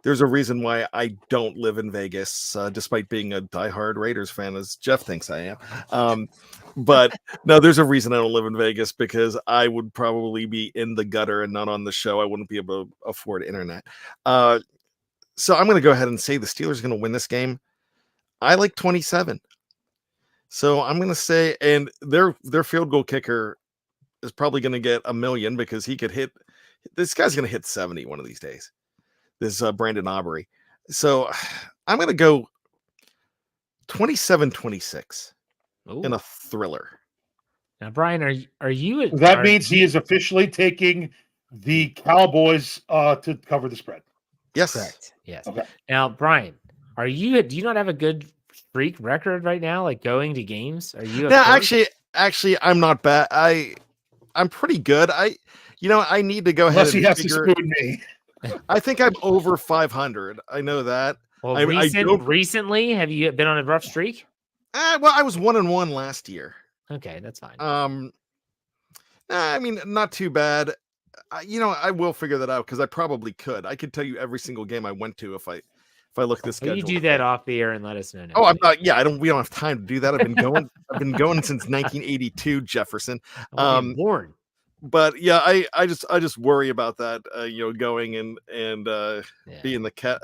There's a reason why I don't live in Vegas, despite being a diehard Raiders fan, as Jeff thinks I am. But no, there's a reason I don't live in Vegas, because I would probably be in the gutter and not on the show. I wouldn't be able to afford internet. So I'm going to go ahead and say the Steelers are going to win this game. I like 27. So I'm going to say, and their field goal kicker is probably going to get $1 million, because he could hit. This guy's going to hit 70 one of these days. This Brandon Aubrey. So I'm going to go 27-26 in a thriller. Now, Brian, are you? That means he is officially taking the Cowboys to cover the spread. Yes. Correct. Yes. Okay. Now, Brian, do you not have a good streak record right now, like going to games? Are you? No, actually, I'm not bad. I'm pretty good. I need to go ahead. Unless he has to spoon me. I think I'm over 500. I know that. Well, I recently, have you been on a rough streak? Well, I was 1-1 last year. Okay, that's fine. I mean, not too bad. I will figure that out, because I probably could. I could tell you every single game I went to if I look at this schedule. You do that off the air and let us know. Oh, I'm not. Yeah, we don't have time to do that. I've been going. I've been going since 1982, Jefferson. Born. But yeah, I just worry about that. Going and being the cat.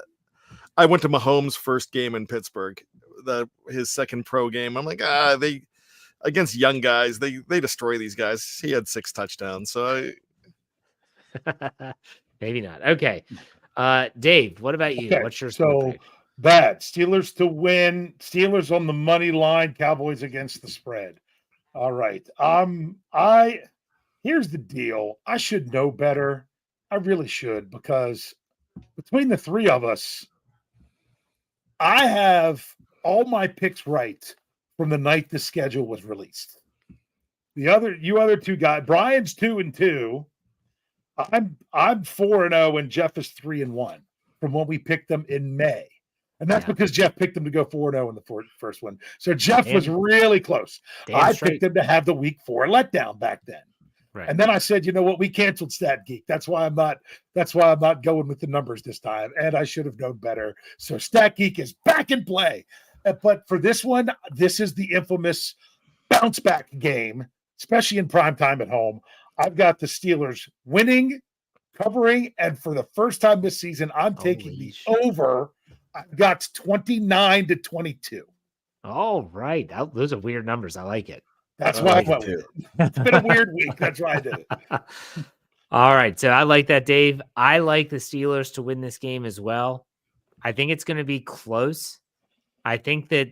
I went to Mahomes' first game in Pittsburgh, his second pro game. I'm like, they against young guys, they destroy these guys. He had 6 touchdowns, so maybe not. Okay, Dave, what about you? Okay, What's your so pick? Bad Steelers to win? Steelers on the money line. Cowboys against the spread. All right. Here's the deal. I should know better. I really should, because between the three of us, I have all my picks right from the night the schedule was released. You other two guys, Brian's 2-2. I'm 4-0, and Jeff is 3-1 from when we picked them in May. And that's because Jeff picked them to go 4-0 in the first one. So Jeff was really close. I picked them to have the week 4 letdown back then. Right. And then I said, you know what? We canceled Stat Geek. That's why I'm not going with the numbers this time. And I should have known better. So Stat Geek is back in play. But for this one, this is the infamous bounce back game, especially in prime time at home. I've got the Steelers winning, covering, and for the first time this season, I'm taking the over. I've got 29-22. All right. Those are weird numbers. I like it. That's why I went with it. It's been a weird week. That's why I did it. All right. So I like that, Dave. I like the Steelers to win this game as well. I think it's going to be close. I think that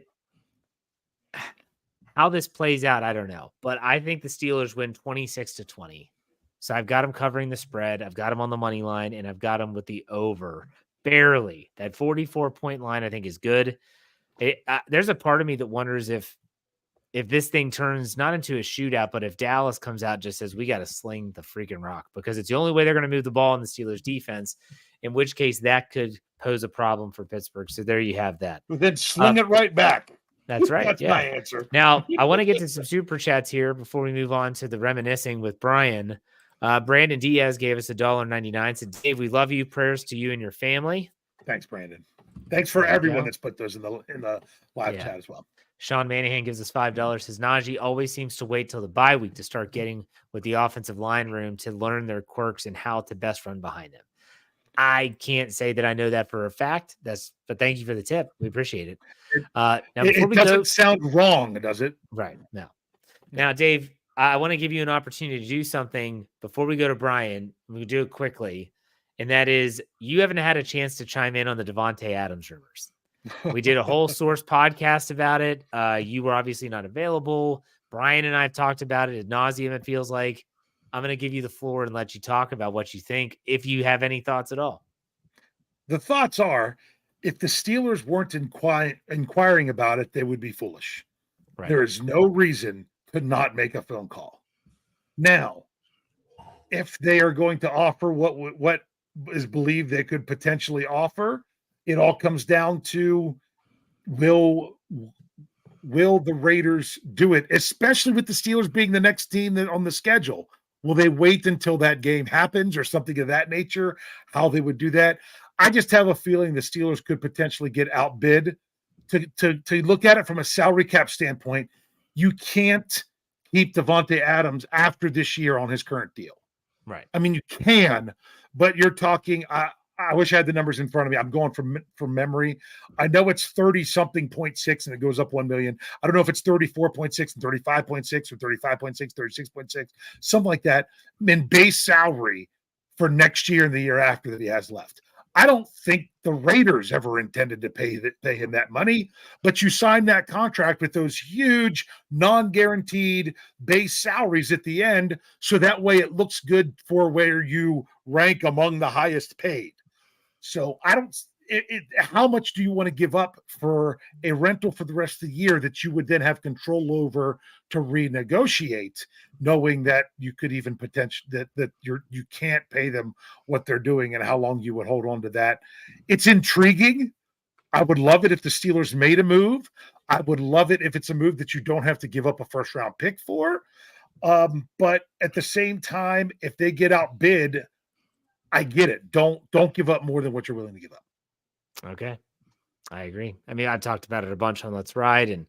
how this plays out, I don't know. But I think the Steelers win 26-20. So I've got them covering the spread. I've got them on the money line, and I've got them with the over. Barely. That 44-point line, I think, is good. There's a part of me that wonders if this thing turns not into a shootout, but if Dallas comes out and just says, we got to sling the freaking rock, because it's the only way they're going to move the ball in the Steelers defense, in which case that could pose a problem for Pittsburgh. So there you have that. But then sling it right back. That's right. That's my answer. Now, I want to get to some super chats here before we move on to the reminiscing with Brian. Brandon Diaz gave us $1.99. Said, Dave, we love you. Prayers to you and your family. Thanks, Brandon. Thanks for everyone that's put those in the live chat as well. Sean Manahan gives us $5. Says Najee always seems to wait till the bye week to start getting with the offensive line room to learn their quirks and how to best run behind them. I can't say that I know that for a fact. But thank you for the tip. We appreciate it. Now, it doesn't sound wrong, does it? Right. No. Now, Dave, I want to give you an opportunity to do something before we go to Brian. We'll do it quickly. And that is, you haven't had a chance to chime in on the Devontae Adams rumors. We did a whole source podcast about it. You were obviously not available. Brian and I have talked about it ad nauseum, it feels like. I'm going to give you the floor and let you talk about what you think, if you have any thoughts at all. The thoughts are, if the Steelers weren't inquiring about it, they would be foolish. Right. There is no reason to not make a phone call. Now, if they are going to offer what is believed they could potentially offer, it all comes down to will the Raiders do it, especially with the Steelers being the next team that on the schedule. Will they wait until that game happens or something of that nature? How they would do that? I just have a feeling the Steelers could potentially get outbid. To look at it from a salary cap standpoint, you can't keep Devontae Adams after this year on his current deal. Right. I mean, you can, but you're talking. I wish I had the numbers in front of me. I'm going from memory. I know it's 30-something 0.6 and it goes up 1 million. I don't know if it's 34.6 and 35.6 or 35.6, 36.6, something like that in base salary for next year and the year after that he has left. I don't think the Raiders ever intended to pay him that money, but you signed that contract with those huge non-guaranteed base salaries at the end, so that way it looks good for where you rank among the highest paid. So I don't. How much do you want to give up for a rental for the rest of the year that you would then have control over to renegotiate, knowing that you could even potentially that you can't pay them what they're doing and how long you would hold on to that? It's intriguing. I would love it if the Steelers made a move. I would love it if it's a move that you don't have to give up a first round pick for. But at the same time, if they get outbid, I get it. Don't give up more than what you're willing to give up. Okay. I agree. I mean, I've talked about it a bunch on Let's Ride and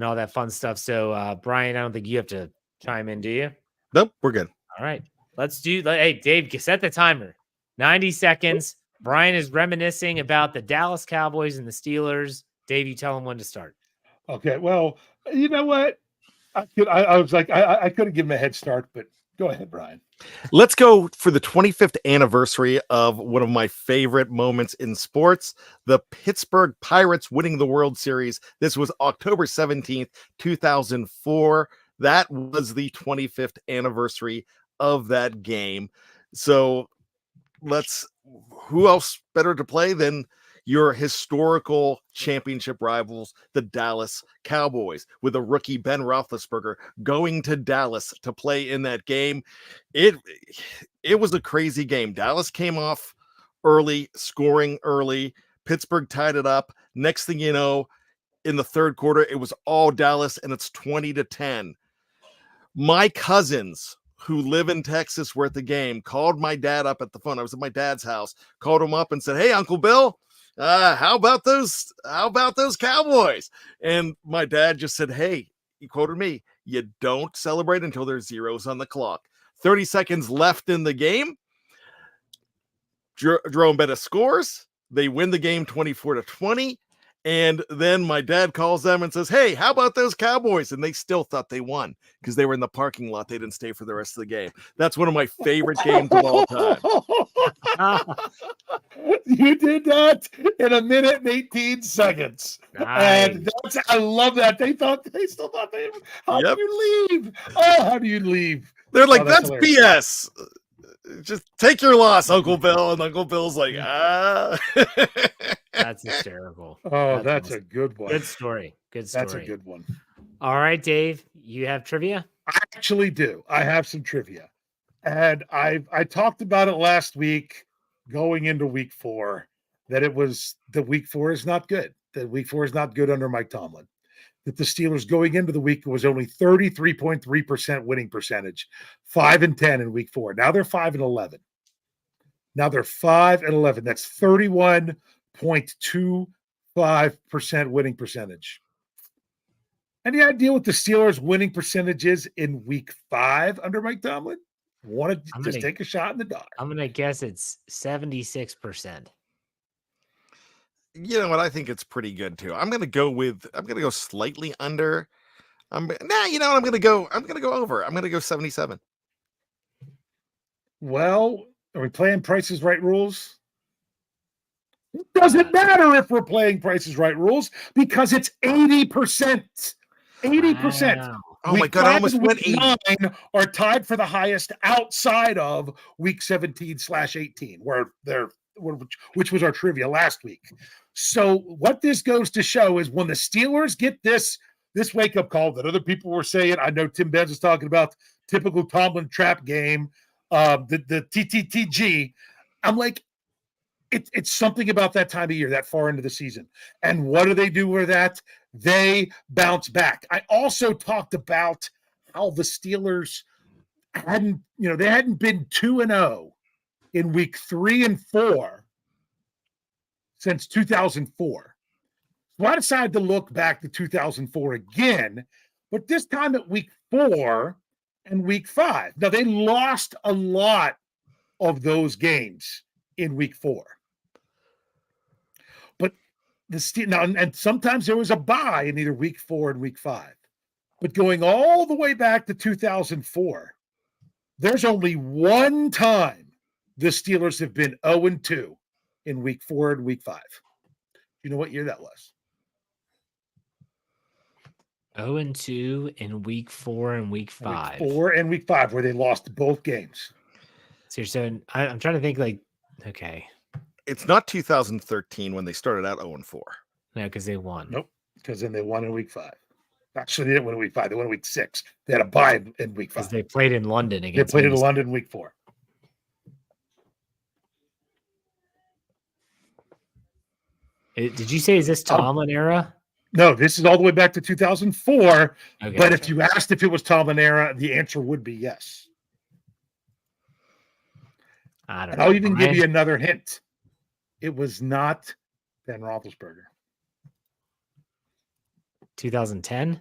all that fun stuff. So, Bryan, I don't think you have to chime in, do you? Nope, we're good. All right. Hey, Dave, set the timer. 90 seconds. Bryan is reminiscing about the Dallas Cowboys and the Steelers. Dave, you tell him when to start. Okay. Well, you know what? I was like, I could have given him a head start, but go ahead, Bryan. Let's go for the 25th anniversary of one of my favorite moments in sports, the Pittsburgh Pirates winning the World Series. This was October 17th, 2004. That was the 25th anniversary of that game. So who else better to play than your historical championship rivals, the Dallas Cowboys, with a rookie Ben Roethlisberger going to Dallas to play in that game. It was a crazy game. Dallas came off early, scoring early. Pittsburgh tied it up. Next thing you know, in the third quarter, it was all Dallas, and it's 20-10. My cousins who live in Texas were at the game, called my dad up at the phone. I was at my dad's house, called him up and said, "Hey, Uncle Bill, how about those Cowboys?" And my dad just said, "Hey," he quoted me, "you don't celebrate until there's zeros on the clock." 30 seconds left in the game. Jerome Bettis scores. They win the game 24-20. And then my dad calls them and says, "Hey, how about those Cowboys?" And they still thought they won because they were in the parking lot. They didn't stay for the rest of the game. That's one of my favorite games of all time. You did that in 1 minute and 18 seconds. Nice. And I love that. They still thought how do you leave? Oh, how do you leave? They're like, that's "That's BS. Just take your loss, Uncle Bill." And Uncle Bill's like, That's hysterical. Oh, that's a good one. Good story. That's a good one. All right, Dave, you have trivia? I actually do. I have some trivia. And I talked about it last week going into week 4, that week 4 is not good. That week 4 is not good under Mike Tomlin. That the Steelers going into the week was only 33.3% winning percentage, 5-10 in week 4. Now they're 5-11. That's 31.25% winning percentage. Any idea what the Steelers' winning percentage is in week 5 under Mike Tomlin? Want to just take a shot in the dark? I'm gonna guess it's 76%. You know what? I think it's pretty good too. I'm gonna go slightly under. You know what? I'm gonna go over. I'm gonna go 77. Well, are we playing Price is Right rules? It doesn't matter if we're playing Price is Right rules because it's 80%. 80%. Wow. Oh my God, I almost went 80. 9 are tied for the highest outside of week 17/18, which was our trivia last week. So what this goes to show is when the Steelers get this wake-up call that other people were saying, I know Tim Benz was talking about typical Tomlin trap game, the TTTG. I'm like, It's something about that time of year, that far into the season. And what do they do with that? They bounce back. I also talked about how the Steelers hadn't been 2-0 in week 3 and 4 since 2004. So I decided to look back to 2004 again, but this time at week 4 and week 5. Now, they lost a lot of those games in week 4. But and sometimes there was a bye in either week 4 and week 5. But going all the way back to 2004, there's only one time the Steelers have been 0-2 in week 4 and week 5. You know what year that was? 0-2 in week 4 and week 5. Week 4 and week 5, where they lost both games. So you're saying, I'm trying to think okay. It's not 2013 when they started out 0-4. No, because they won. Nope, because then they won in week 5. Actually, they didn't win in week 5. They won in week 6. They had a bye in week 5. Because they played in London against. They played in London in week 4. Did you say, is this Tomlin era? No, this is all the way back to 2004. Okay. But if you asked if it was Tomlin era, the answer would be yes. I don't And know. I'll even give Brian? you another hint. It was not Ben Roethlisberger. 2010?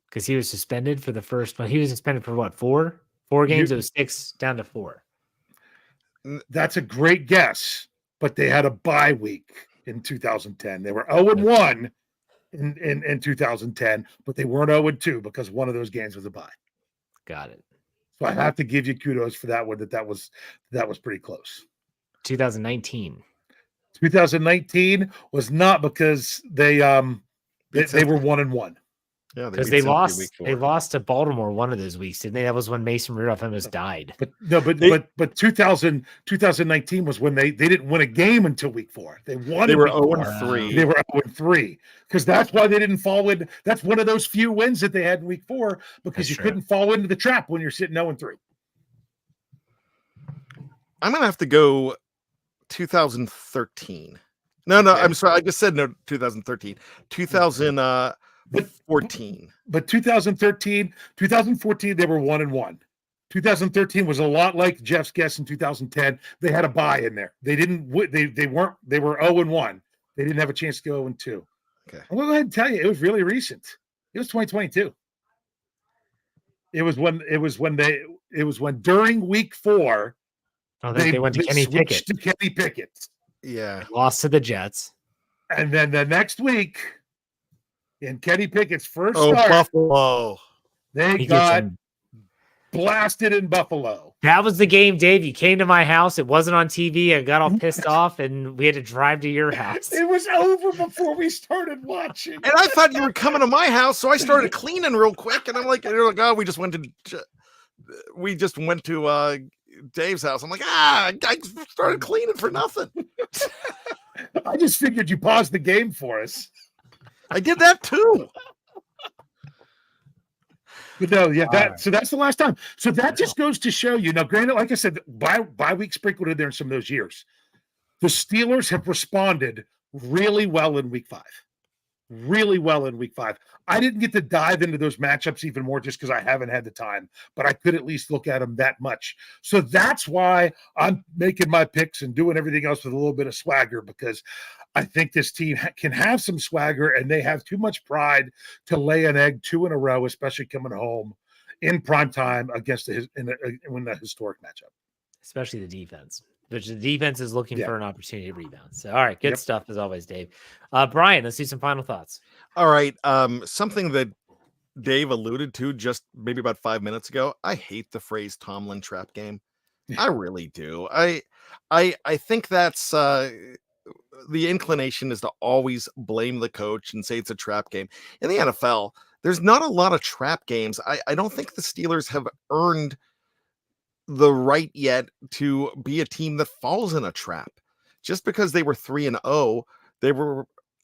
Because he was suspended for the first one. He was suspended for what, 4? 4 games? It was 6 down to 4. That's a great guess, but they had a bye week in 2010. They were 0-1 in 2010, but they weren't 0-2 because one of those games was a bye. Got it. So I have to give you kudos for that one. That was pretty close. 2019. 2019 was not because they were 1-1. Yeah, Because beat they Cincinnati week 4. lost to Baltimore one of those weeks, didn't they? That was when Mason Rudolph almost died. But 2019 was when they didn't win a game until week 4. They won. They were week 4. 0-3. They were 0-3 because that's why they didn't fall in. That's one of those few wins that they had in week 4 because That's you true. couldn't fall into the trap when you're sitting 0-3. I'm gonna have to go 2013. No, Okay. I'm sorry. I just said no. 2013. 2014. But 2014, they were 1-1. 2013 was a lot like Jeff's guess in 2010. They had a bye in there. They didn't. They were 0-1. They didn't have a chance to go 0-2. Okay. I'm going to go ahead and tell you, it was really recent. It was 2022. It was when during week 4 They went to Kenny switched Pickett. to Kenny Pickett, Yeah. Lost to the Jets. and then the next week in Kenny Pickett's first Oh, start, Buffalo. they He got gets blasted in Buffalo. That was the game, Dave. You came to my house. It wasn't on TV. I got all pissed off, and we had to drive to your house. It was over before we started watching. And I thought you were coming to my house, so I started cleaning real quick. And I'm like, oh, we just went to Dave's house. I'm like, I started cleaning for nothing. I just figured you paused the game for us. I did that too. But no, yeah, so that's the last time. So that just goes to show you. Now, granted, like I said, bye week sprinkled in there in some of those years. The Steelers have responded really well in week 5. Really well in week 5. I didn't get to dive into those matchups even more just because I haven't had the time, but I could at least look at them that much. So that's why I'm making my picks and doing everything else with a little bit of swagger, because I think this team can have some swagger, and they have too much pride to lay an egg 2 in a row, especially coming home in prime time against in a historic matchup. Especially the defense. Which the defense is looking Yeah. for an opportunity to rebound. So, all right, good Yep. stuff as always, Dave. Brian, let's do some final thoughts. All right. Something that Dave alluded to just maybe about 5 minutes ago. I hate the phrase Tomlin trap game. I really do. I think that's the inclination is to always blame the coach and say it's a trap game. In the NFL, there's not a lot of trap games. I don't think the Steelers have earned the right yet to be a team that falls in a trap. Just because they were 3-0,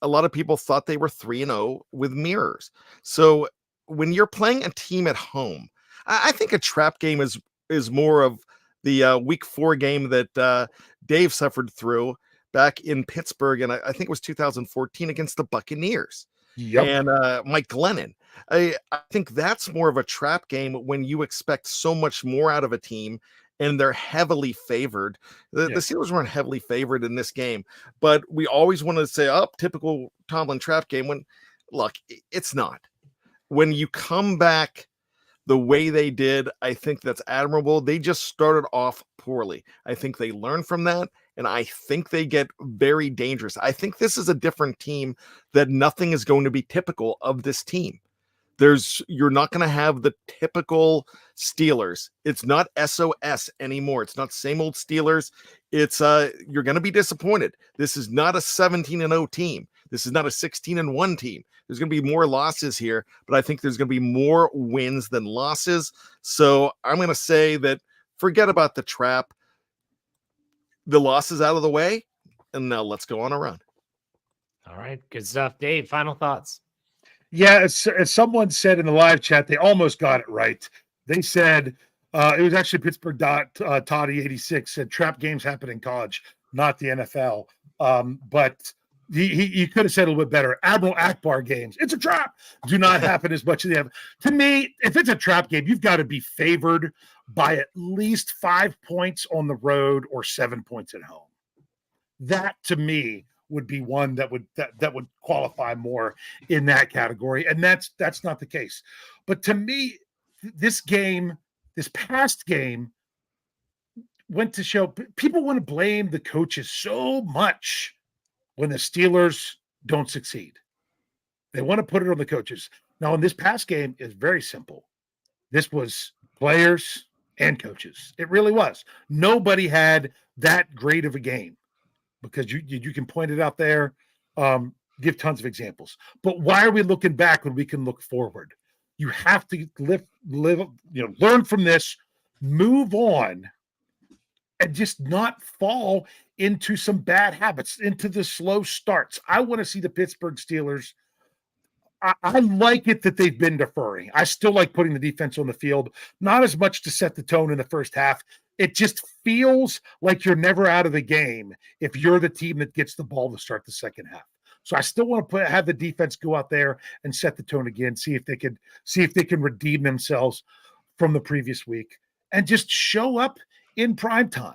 a lot of people thought they were 3-0 with mirrors. So when you're playing a team at home, I think a trap game is more of the week 4 game that Dave suffered through back in Pittsburgh, and I think it was 2014 against the Buccaneers. Yep. And Mike Glennon. I think that's more of a trap game when you expect so much more out of a team and they're heavily favored. The Steelers weren't heavily favored in this game, but we always wanted to say, typical Tomlin trap game, when look, it's not. When you come back the way they did, I think that's admirable. They just started off poorly. I think they learn from that, and I think they get very dangerous. I think this is a different team, that nothing is going to be typical of this team. You're not going to have the typical Steelers. It's not SOS anymore. It's not same old Steelers. It's you're going to be disappointed. This is not a 17-0 team. This is not a 16-1 team. There's going to be more losses here, but I think there's going to be more wins than losses. So I'm going to say that forget about the trap. The losses out of the way, and now let's go on a run. All right, good stuff. Dave, final thoughts. Yeah, as someone said in the live chat, they almost got it right. They said it was actually Pittsburgh Toddy 86 said trap games happen in college, not the NFL. But he could have said a little bit better. Admiral Akbar games, it's a trap, do not happen as much as they have. To me, if it's a trap game, you've got to be favored by at least 5 points on the road or 7 points at home. That to me would be one that would qualify more in that category, and that's not the case. But to me, this past game went to show people want to blame the coaches so much when the Steelers don't succeed. They want to put it on the coaches. Now, in this past game, it's very simple. This was players and coaches. It really was. Nobody had that great of a game, because you can point it out there, give tons of examples. But why are we looking back when we can look forward? You have to learn from this, move on, and just not fall into some bad habits, into the slow starts. I want to see the Pittsburgh Steelers. I like it that they've been deferring. I still like putting the defense on the field, not as much to set the tone in the first half. It just feels like you're never out of the game if you're the team that gets the ball to start the second half. So I still want to have the defense go out there and set the tone again, see if they can redeem themselves from the previous week and just show up in prime time.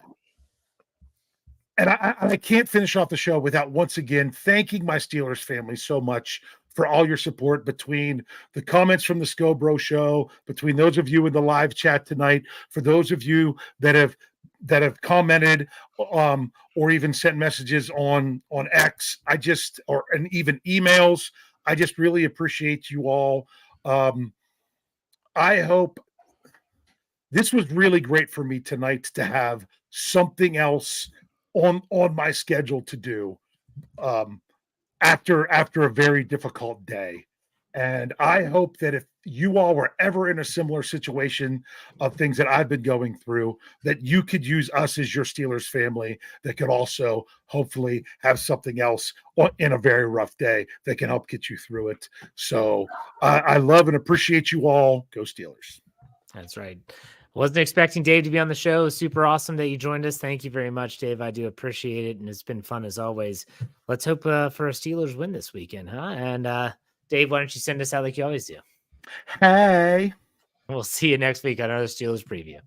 And I can't finish off the show without once again thanking my Steelers family so much for all your support, between the comments from the Scobro show, between those of you in the live chat tonight, for those of you that have commented or even sent messages on X, and even emails. I just really appreciate you all. I hope this was really great for me tonight to have something else on my schedule to do after a very difficult day. And I hope that if you all were ever in a similar situation of things that I've been going through, that you could use us as your Steelers family that could also hopefully have something else in a very rough day that can help get you through it. So I love and appreciate you all. Go Steelers. That's right. Wasn't expecting Dave to be on the show. Super awesome that you joined us. Thank you very much, Dave. I do appreciate it, and it's been fun as always. Let's hope for a Steelers win this weekend, huh? And Dave, why don't you send us out like you always do? Hey. We'll see you next week on another Steelers preview.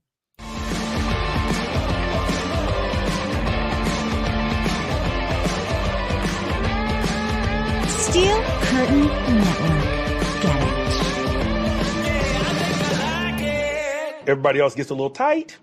Steel Curtain Network. Get it. Everybody else gets a little tight.